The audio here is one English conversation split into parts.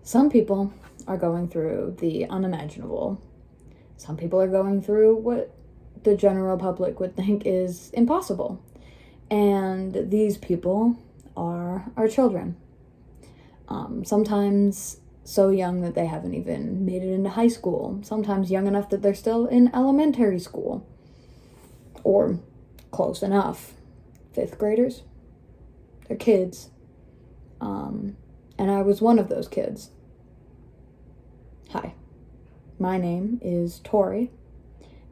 Some people are going through the unimaginable. Some people are going through what the general public would think is impossible. And these people are our children. Sometimes so young that they haven't even made it into high school. Sometimes young enough that they're still in elementary school. Or close enough. 5th graders. They're kids. And I was one of those kids. Hi, my name is Tori,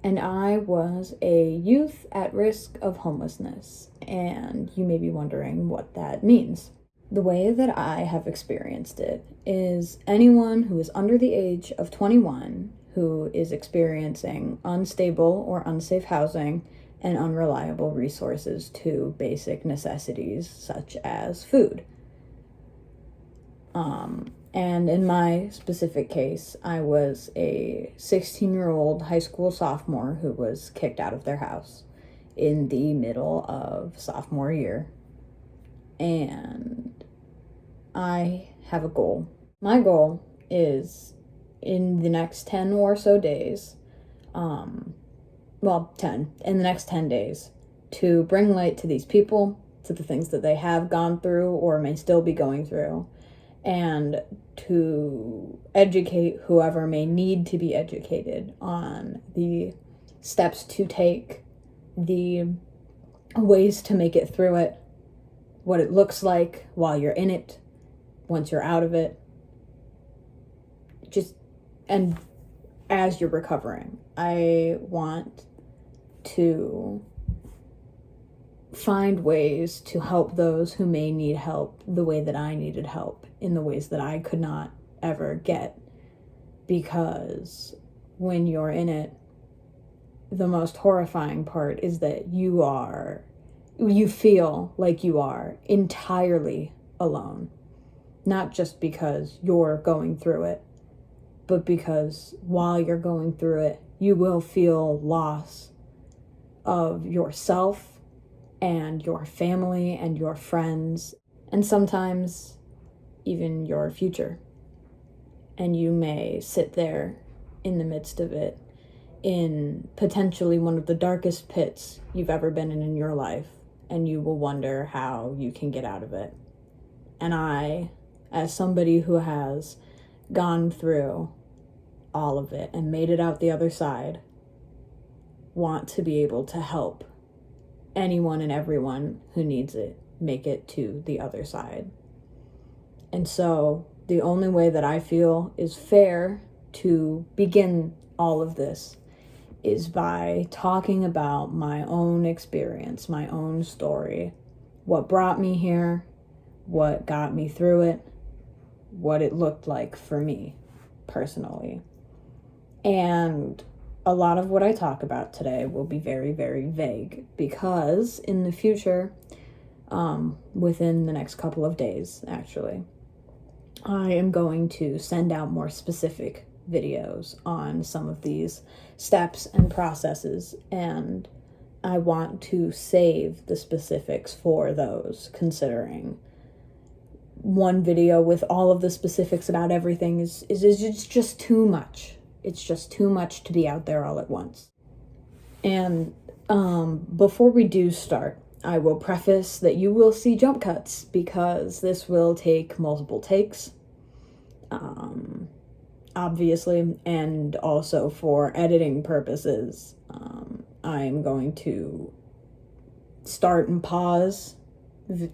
and I was a youth at risk of homelessness, and you may be wondering what that means. The way that I have experienced it is anyone who is under the age of 21 who is experiencing unstable or unsafe housing and unreliable resources to basic necessities such as food. And in my specific case, I was a 16-year-old high school sophomore who was kicked out of their house in the middle of sophomore year. And I have a goal. My goal is in the next 10 or so days, 10, in the next 10 days, to bring light to these people, to the things that they have gone through or may still be going through, and to educate whoever may need to be educated on the steps to take, the ways to make it through it, what it looks like while you're in it, once you're out of it, and as you're recovering. I want to find ways to help those who may need help the way that I needed help, in the ways that I could not ever get. Because when you're in it, the most horrifying part is that you feel like you are entirely alone. Not just because you're going through it, but because while you're going through it, you will feel loss of yourself and your family and your friends, and sometimes even your future. And you may sit there in the midst of it, in potentially one of the darkest pits you've ever been in your life, and you will wonder how you can get out of it. And I, as somebody who has gone through all of it and made it out the other side, want to be able to help anyone and everyone who needs it make it to the other side. And so the only way that I feel is fair to begin all of this is by talking about my own experience, my own story, what brought me here, what got me through it, what it looked like for me personally. And a lot of what I talk about today will be very, very vague, because in the future, within the next couple of days, actually, I am going to send out more specific videos on some of these steps and processes, and I want to save the specifics for those, considering one video with all of the specifics about everything is just too much. It's just too much to be out there all at once. And before we do start, I will preface that you will see jump cuts, because this will take multiple takes, obviously, and also for editing purposes. I'm going to start and pause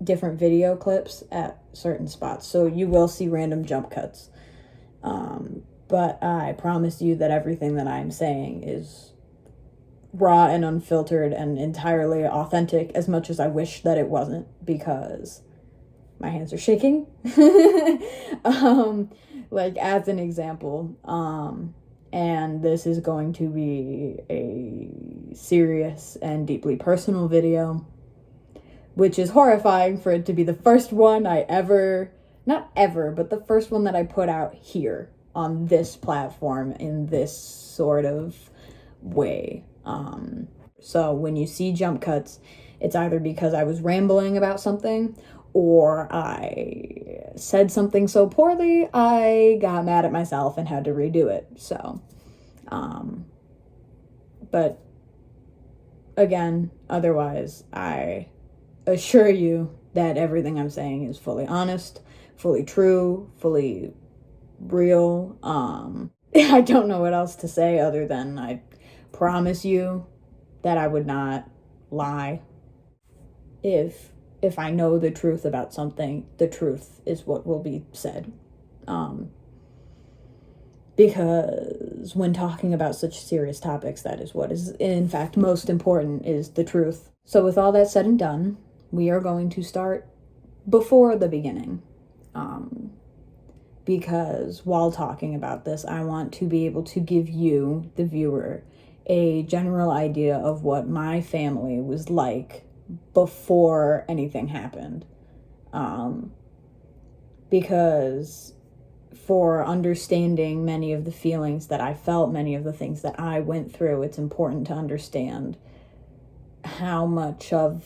different video clips at certain spots, so you will see random jump cuts. But I promise you that everything that I'm saying is raw and unfiltered and entirely authentic, as much as I wish that it wasn't, because my hands are shaking. Like, as an example, and this is going to be a serious and deeply personal video, which is horrifying for it to be the first one I ever, not ever, but the first one that I put out here on this platform in this sort of way. So when you see jump cuts, it's either because I was rambling about something, or I said something so poorly, I got mad at myself and had to redo it. So, but again, otherwise, I assure you that everything I'm saying is fully honest, fully true, fully real. I don't know what else to say other than I promise you that I would not lie. If I know the truth about something, the truth is what will be said. Because when talking about such serious topics, that is what is in fact most important, is the truth. So with all that said and done, we are going to start before the beginning. Because while talking about this, I want to be able to give you, the viewer, a general idea of what my family was like before anything happened. Because for understanding many of the feelings that I felt, many of the things that I went through, it's important to understand how much of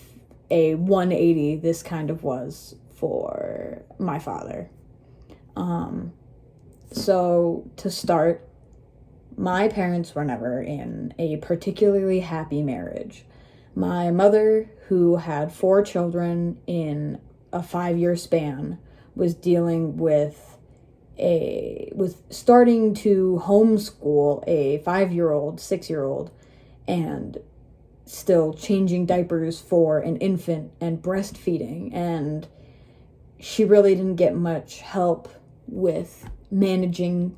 a 180 this kind of was for my father. So to start, my parents were never in a particularly happy marriage. My mother, who had 4 children in a 5-year span, was dealing with starting to homeschool a 5-year-old, 6-year-old, and still changing diapers for an infant and breastfeeding. And she really didn't get much help with managing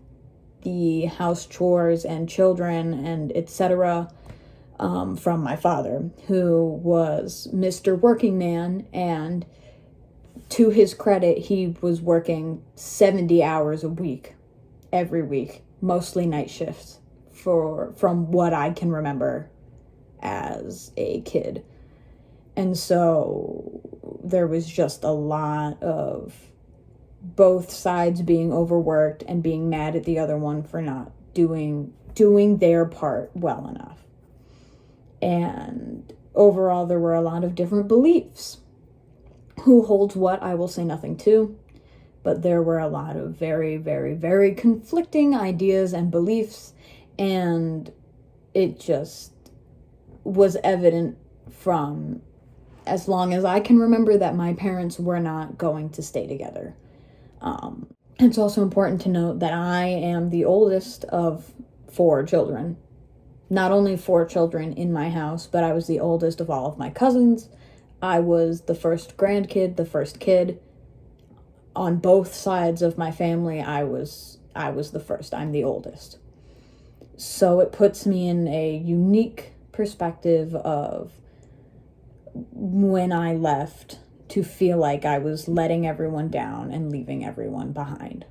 the house chores and children and etc. From my father, who was Mr. Working Man, and to his credit, he was working 70 hours a week, every week, mostly night shifts, from what I can remember as a kid. And so there was just a lot of both sides being overworked and being mad at the other one for not doing their part well enough. And overall, there were a lot of different beliefs. Who holds what, I will say nothing to, but there were a lot of very, very, very conflicting ideas and beliefs, and it just was evident from as long as I can remember that my parents were not going to stay together. It's also important to note that I am the oldest of 4 children. Not only 4 children in my house, but I was the oldest of all of my cousins. I was the first grandkid, the first kid. On both sides of my family, I was the first. I'm the oldest. So it puts me in a unique perspective of when I left, to feel like I was letting everyone down and leaving everyone behind.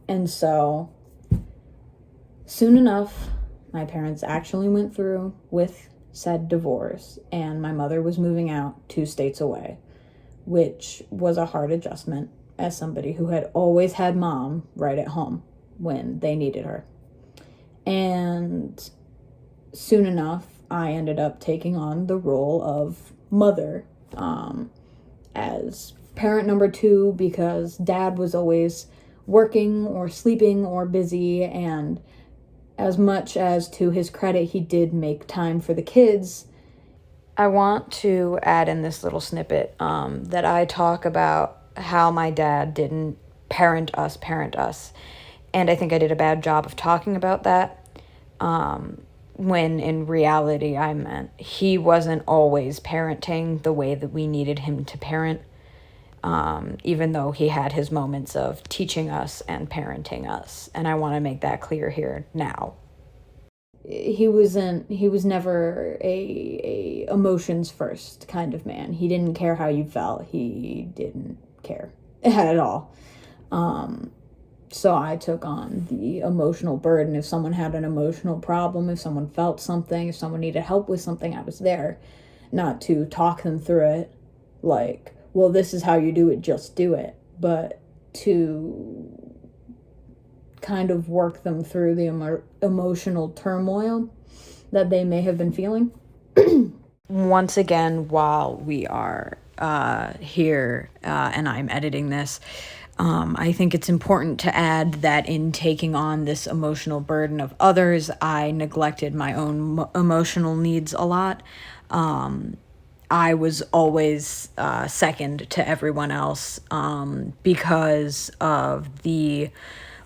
And so soon enough, my parents actually went through with said divorce, and my mother was moving out 2 states away, which was a hard adjustment as somebody who had always had mom right at home when they needed her. And soon enough, I ended up taking on the role of mother, as parent number 2, because dad was always working or sleeping or busy, and as much as to his credit, he did make time for the kids. I want to add in this little snippet that I talk about how my dad didn't parent us. And I think I did a bad job of talking about that. When in reality, I meant he wasn't always parenting the way that we needed him to parent, even though he had his moments of teaching us and parenting us. And I want to make that clear here now. He was never a emotions first kind of man. He didn't care how you felt. He didn't care at all. So I took on the emotional burden. If someone had an emotional problem, if someone felt something, if someone needed help with something, I was there. Not to talk them through it like, well, this is how you do it, just do it. But to kind of work them through the emotional turmoil that they may have been feeling. once again, while we are here and I'm editing this, I think it's important to add that in taking on this emotional burden of others, I neglected my own emotional needs a lot. I was always second to everyone else because of the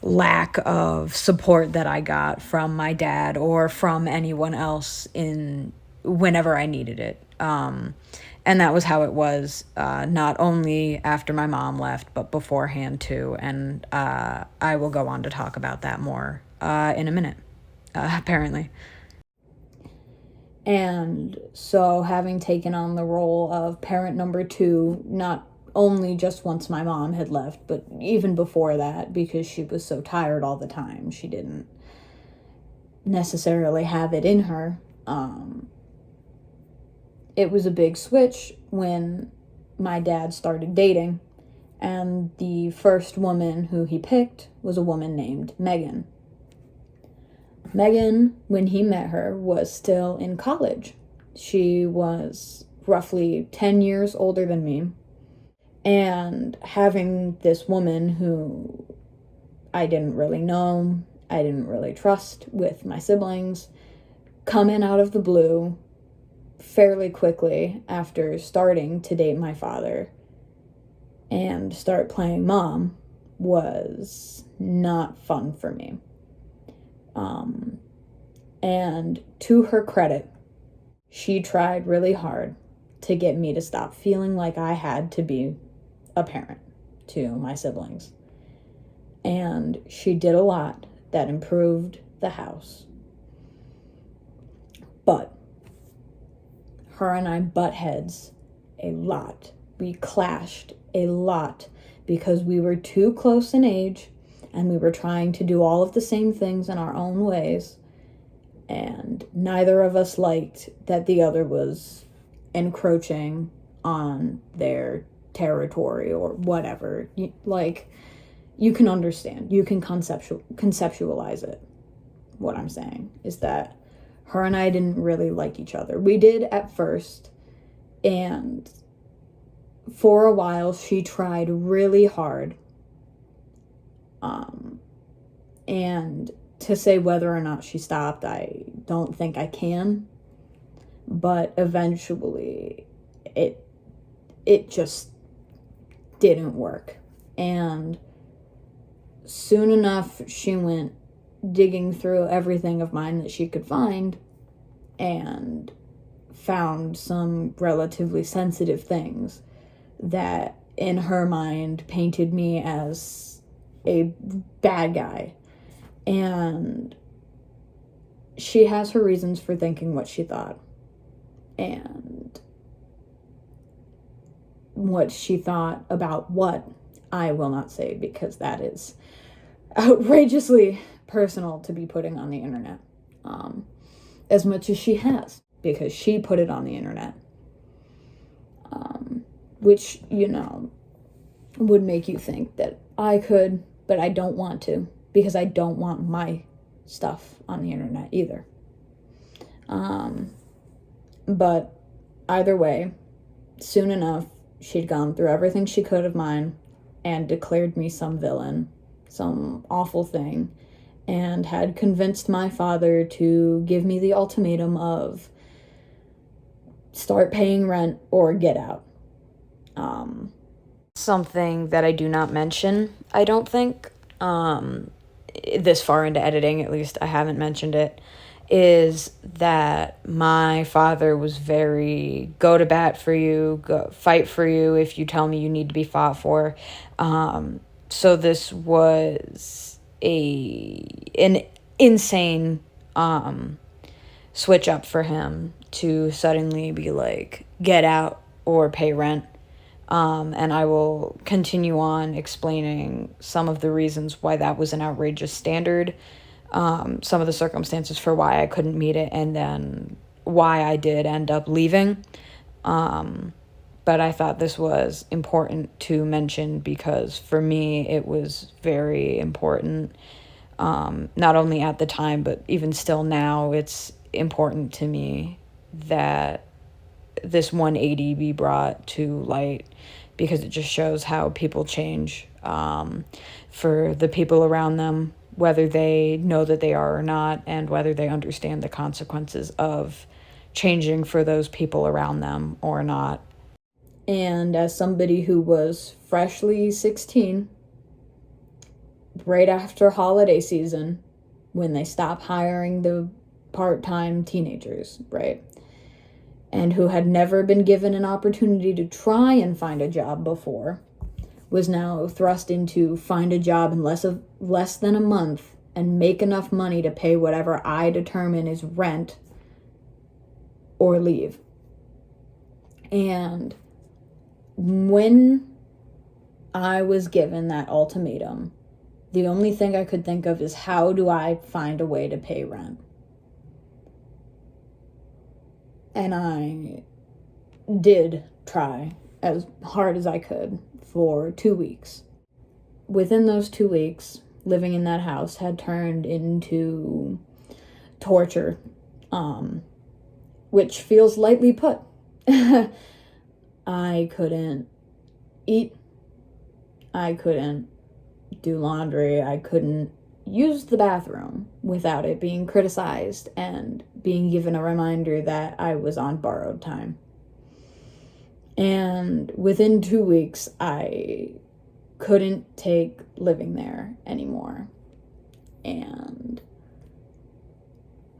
lack of support that I got from my dad or from anyone else in whenever I needed it. And that was how it was, not only after my mom left, but beforehand too. And I will go on to talk about that more in a minute, apparently. And so, having taken on the role of parent number two, not only just once my mom had left, but even before that, because she was so tired all the time, she didn't necessarily have it in her. It was a big switch when my dad started dating, and the first woman who he picked was a woman named Megan. Megan, when he met her, was still in college. She was roughly 10 years older than me. And having this woman who I didn't really know, I didn't really trust with my siblings, come in out of the blue fairly quickly after starting to date my father and start playing mom was not fun for me. And to her credit, she tried really hard to get me to stop feeling like I had to be a parent to my siblings. And she did a lot that improved the house. But her and I butt heads a lot. We clashed a lot because we were too close in age and we were trying to do all of the same things in our own ways. And neither of us liked that the other was encroaching on their territory or whatever. You can understand. You can conceptualize it. What I'm saying is that her and I didn't really like each other. We did at first, and for a while she tried really hard. And to say whether or not she stopped, I don't think I can. But eventually it just didn't work. And soon enough, she went digging through everything of mine that she could find and found some relatively sensitive things that in her mind painted me as a bad guy. And she has her reasons for thinking what she thought. And what she thought about what, I will not say, because that is outrageously personal to be putting on the internet. As much as she has, because she put it on the internet. Which, would make you think that I could, but I don't want to, because I don't want my stuff on the internet either. But either way, soon enough, she'd gone through everything she could of mine and declared me some villain, some awful thing, and had convinced my father to give me the ultimatum of start paying rent or get out. Something that I do not mention, I don't think, this far into editing, at least I haven't mentioned it, is that my father was very go to bat for you, fight for you if you tell me you need to be fought for. So this was an insane switch up for him to suddenly be like, get out or pay rent. And I will continue on explaining some of the reasons why that was an outrageous standard, some of the circumstances for why I couldn't meet it, and then why I did end up leaving. But I thought this was important to mention because for me it was very important, not only at the time, but even still now, it's important to me that this 180 be brought to light, because it just shows how people change for the people around them, whether they know that they are or not, and whether they understand the consequences of changing for those people around them or not. And as somebody who was freshly 16, right after holiday season, when they stopped hiring the part-time teenagers, right? And who had never been given an opportunity to try and find a job before, was now thrust into find a job in less than a month and make enough money to pay whatever I determine is rent or leave. And when I was given that ultimatum, the only thing I could think of is, how do I find a way to pay rent? And I did try as hard as I could for 2 weeks. Within those 2 weeks, living in that house had turned into torture, which feels lightly put. I couldn't eat. I couldn't do laundry. I couldn't use the bathroom without it being criticized and being given a reminder that I was on borrowed time. And within 2 weeks, I couldn't take living there anymore. And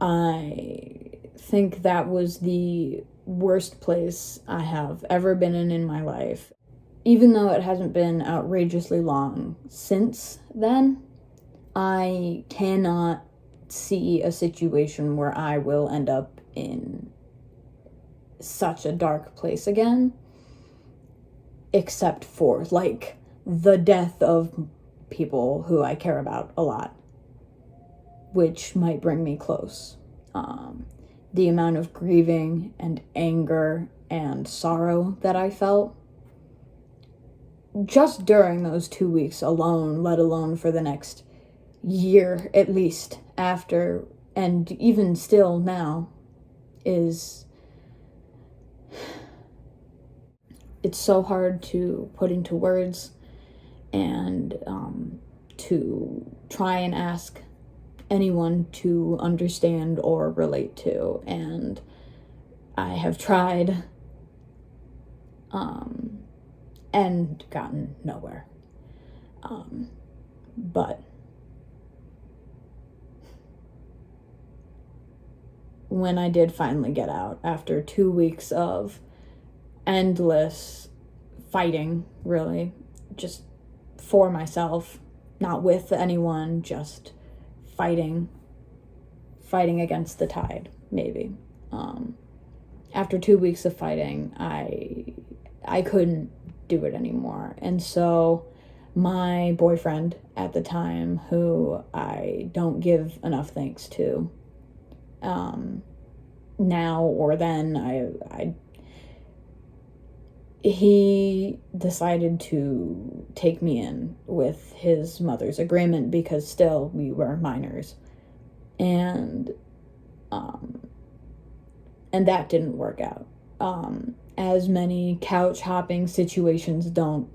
I think that was the worst place I have ever been in my life. Even though it hasn't been outrageously long since then, I cannot see a situation where I will end up in such a dark place again, except for, like, the death of people who I care about a lot, which might bring me close. The amount of grieving and anger and sorrow that I felt just during those 2 weeks alone, let alone for the next year at least after, and even still now, is, it's so hard to put into words and to try and ask anyone to understand or relate to. And I have tried and gotten nowhere. But when I did finally get out, after 2 weeks of endless fighting, really, just for myself, not with anyone, just fighting against the tide, maybe. After 2 weeks of fighting, I couldn't do it anymore. And so my boyfriend at the time, who I don't give enough thanks to, now or then, he decided to take me in with his mother's agreement, because still we were minors. And that didn't work out. As many couch hopping situations don't,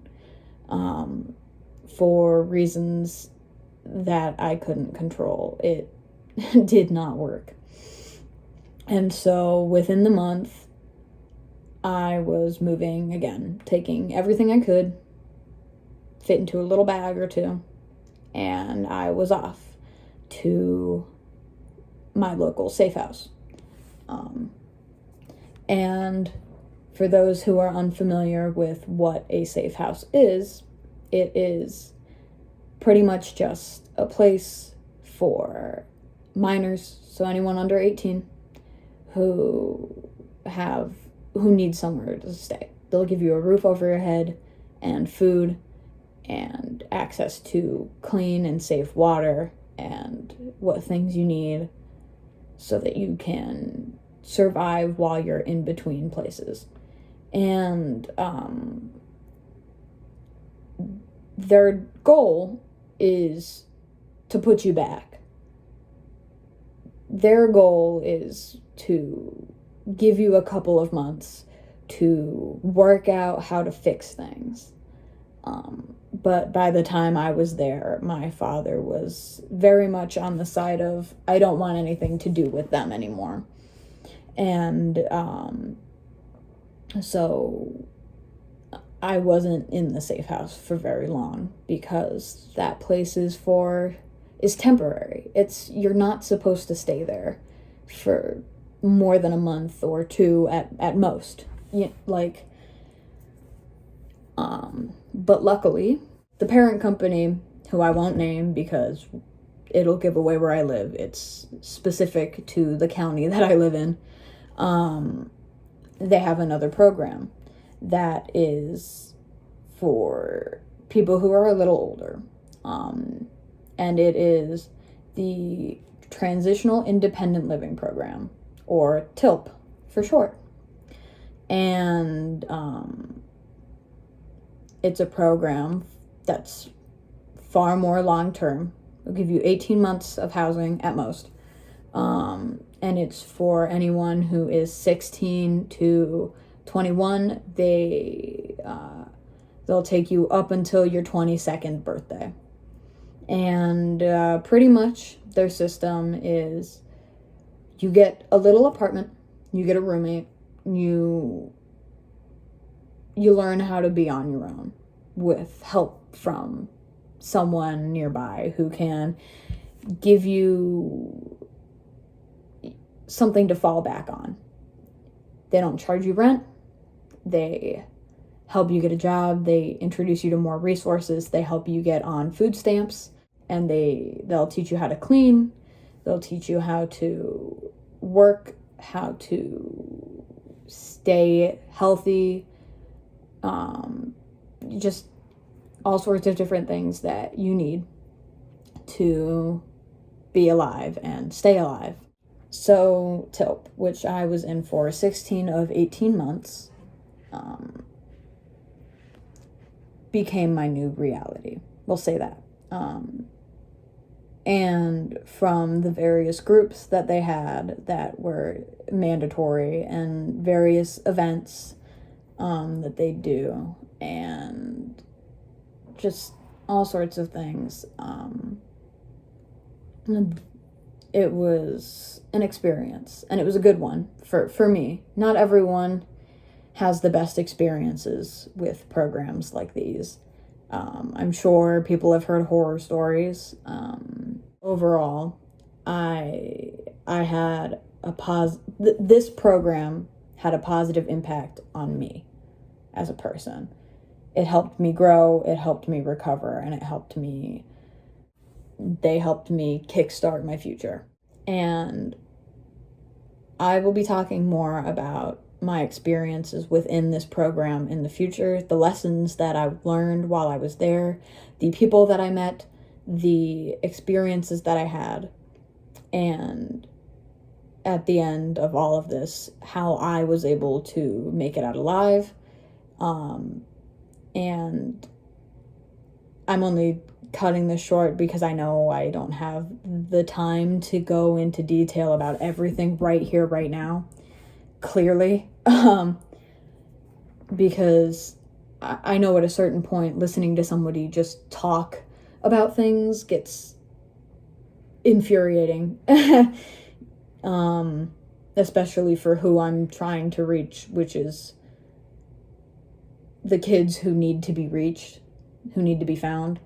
for reasons that I couldn't control. It did not work. And so within the month, I was moving again, taking everything I could, fit into a little bag or two, and I was off to my local safe house. And for those who are unfamiliar with what a safe house is, it is pretty much just a place for minors, so anyone under 18, who need somewhere to stay. They'll give you a roof over your head and food and access to clean and safe water and what things you need so that you can survive while you're in between places. And their goal is to put you back. Their goal is to give you a couple of months to work out how to fix things. But by the time I was there, my father was very much on the side of, I don't want anything to do with them anymore. And so I wasn't in the safe house for very long, because that place is temporary. You're not supposed to stay there for more than a month or two at most. But luckily, the parent company, who I won't name because it'll give away where I live, it's specific to the county that I live in, they have another program that is for people who are a little older. And it is the Transitional Independent Living Program, or TILP for short. And it's a program that's far more long-term. It'll give you 18 months of housing at most. And it's for anyone who is 16 to 21. They'll take you up until your 22nd birthday. And pretty much their system is, you get a little apartment, you get a roommate, you learn how to be on your own with help from someone nearby who can give you something to fall back on. They don't charge you rent. They help you get a job. They introduce you to more resources. They help you get on food stamps, and they'll teach you how to clean. They'll teach you how to work, how to stay healthy, just all sorts of different things that you need to be alive and stay alive. So TILP, which I was in for 16 of 18 months, became my new reality. We'll say that. And from the various groups that they had that were mandatory, and various events that they do, and just all sorts of things, it was an experience, and it was a good one for me. Not everyone has the best experiences with programs like these. I'm sure people have heard horror stories. Overall, I had this program had a positive impact on me as a person. It helped me grow, it helped me recover, and they helped me kickstart my future. And I will be talking more about my experiences within this program in the future, the lessons that I learned while I was there, the people that I met, the experiences that I had, and at the end of all of this, how I was able to make it out alive. And I'm only cutting this short because I know I don't have the time to go into detail about everything right here, right now, clearly. Because I know at a certain point, listening to somebody just talk about things gets infuriating. Especially for who I'm trying to reach, which is the kids who need to be reached, who need to be found.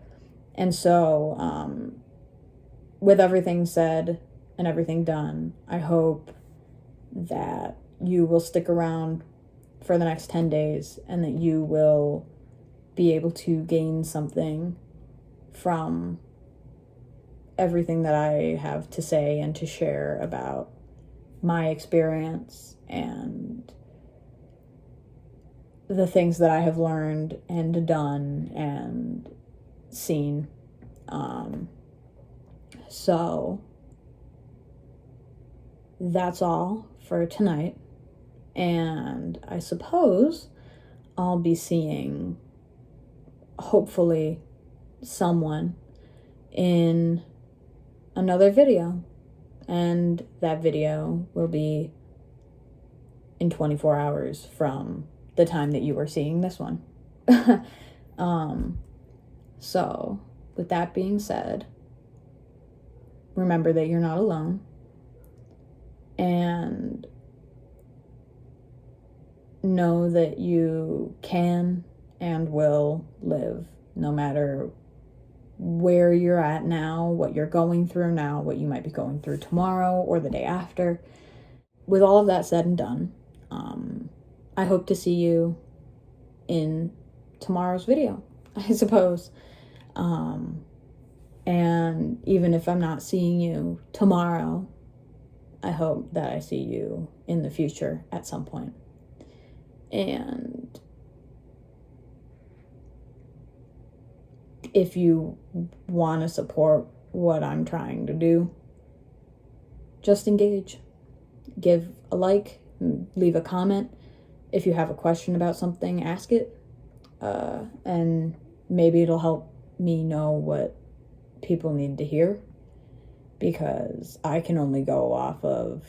And so, with everything said and everything done, I hope that you will stick around for the next 10 days, and that you will be able to gain something from everything that I have to say and to share about my experience and the things that I have learned and done and seen. So that's all for tonight. And I suppose I'll be seeing, hopefully, someone in another video. And that video will be in 24 hours from the time that you were seeing this one. So, with that being said, remember that you're not alone. And know that you can and will live no matter where you're at now, what you're going through now, what you might be going through tomorrow or the day after. With all of that said and done, I hope to see you in tomorrow's video, I suppose. And even if I'm not seeing you tomorrow, I hope that I see you in the future at some point. And if you want to support what I'm trying to do, just engage. Give a like, leave a comment. If you have a question about something, ask it. And maybe it'll help me know what people need to hear, because I can only go off of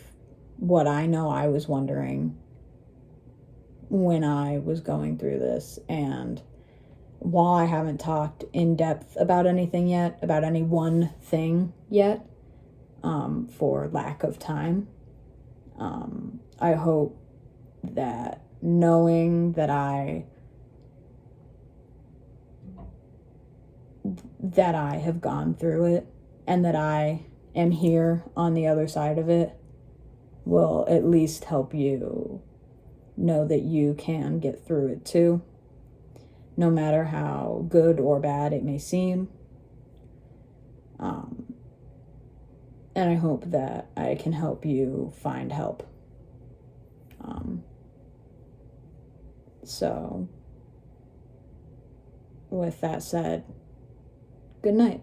what I know I was wondering when I was going through this. And while I haven't talked in depth about anything yet, about any one thing yet, for lack of time, I hope that knowing that I have gone through it and that I am here on the other side of it will at least help you know that you can get through it too, no matter how good or bad it may seem. And I hope that I can help you find help. So, with that said, good night.